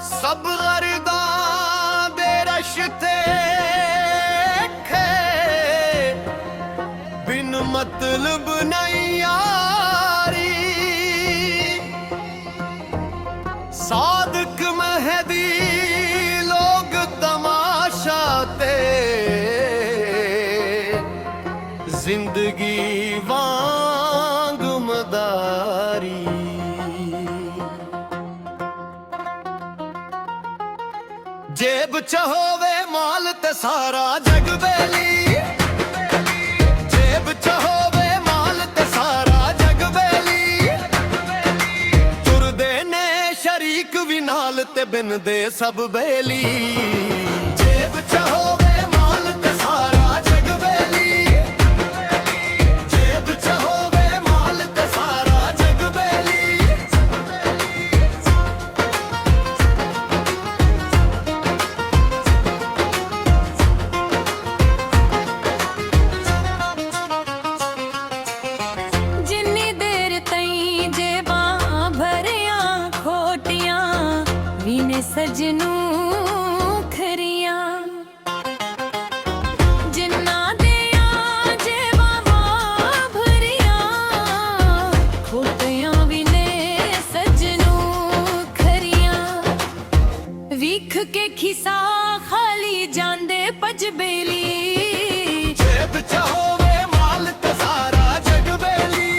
सब गरदां दे रश्ते खे बिन मतलब नहीं यारी। सादक महदी लोग तमाशा ते जिंदगी वांग मदारी। जेब च होवे माल ते सारा जग बेली। जेब च होवे माल ते सारा जग बेली। तुरदे ने शरीक भी नाल ते बिन दे सब बेली। जेब च होवे माल ते सारा जग बेली। जेब च होवे माल ते सारा जग बेली। सजनू खरिया जिन्ना दिया जेवा भरिया खोटियां भी ने सजनू खरिया। विख के खिसा खाली जांदे पजबेली। जेब च होवे माल ते सारा जग बेली।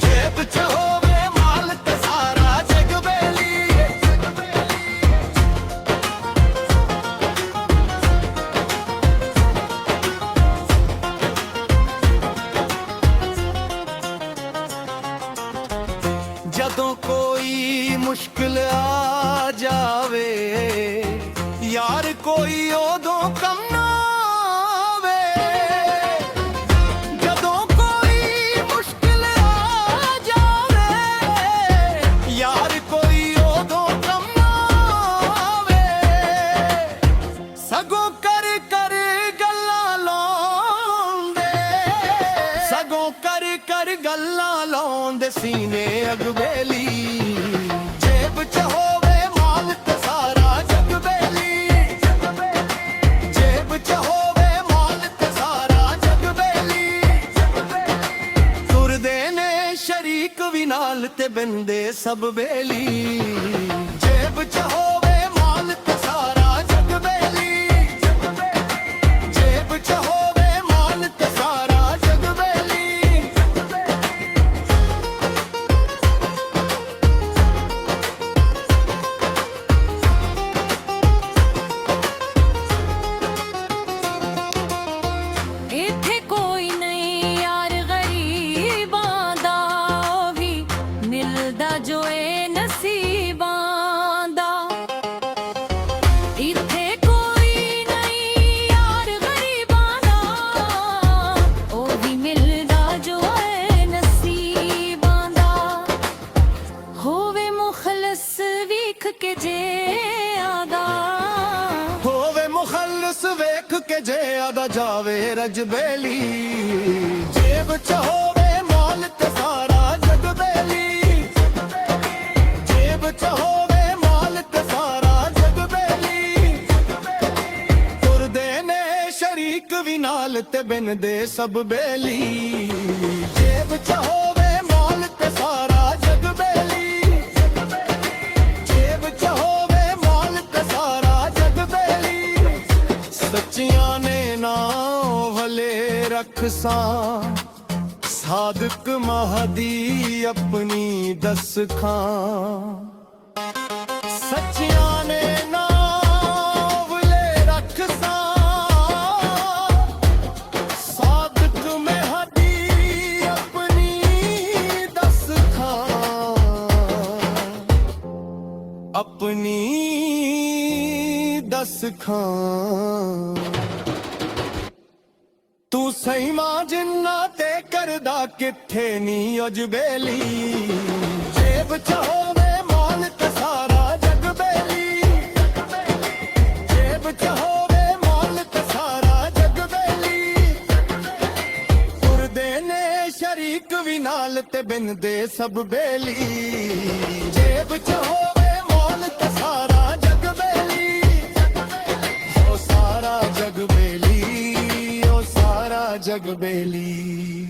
जेब च होवे माल ते सारा जग बेली। जदों कोई मुश्किल आ जावे यार कोई ओदों कम ना आवे। जदों कोई मुश्किल आ जावे यार कोई ओदों कम ना आवे। सगों कर कर गल्लां लाउंदे। सगों कर कर गल्लां लाउंदे सीने अगबेली। जेब च होवे माल ते सारा जग बेली। जेब च होवे माल ते सारा जग बेली। तुरदे ने शरीक भी नाल ते बिंदे सब बेली। जेब च होवे माल ते सारा जग बेली। जेब च होवे माल ते सारा जग बेली। इत्थे कोई नहीं यार गरीबां दा भी मिलदा जो ए नसीबां दा। इत्थे कोई नहीं यार गरीबां दा ओ भी मिलदा जो ए नसीबां दा। होवे मुखलस विख के जे आदा। होवे मुखल्लस वेख के जे आदा जावे रजबेली। जेब च होवे माल ते सारा जग बेली। जेब च होवे माल ते सारा जग बेली। तुरदे ने शरीक भी नाल ते बिन दे सब बेली। जेब च होवे माल ते सारा जग बेली। जेब च होवे माल ते सारा जग बेली। सच्चियां ने नाम भले रखसा सादक महदी अपनी दस खां। सच्चियां ने नाम भले रखसा सादक महदी अपनी दस खां। अपनी दस खां। तू सही मां जिन्ना ते करदा किथे नी अजबेली। जेब च होवे माल ते सारा जग बेली। जेब च होवे माल ते सारा जग बेली। तुरदे ने शरीक भी नाल ते बिन दे सब बेली। जेब च होवे माल ਜਗ ਬੇਲੀ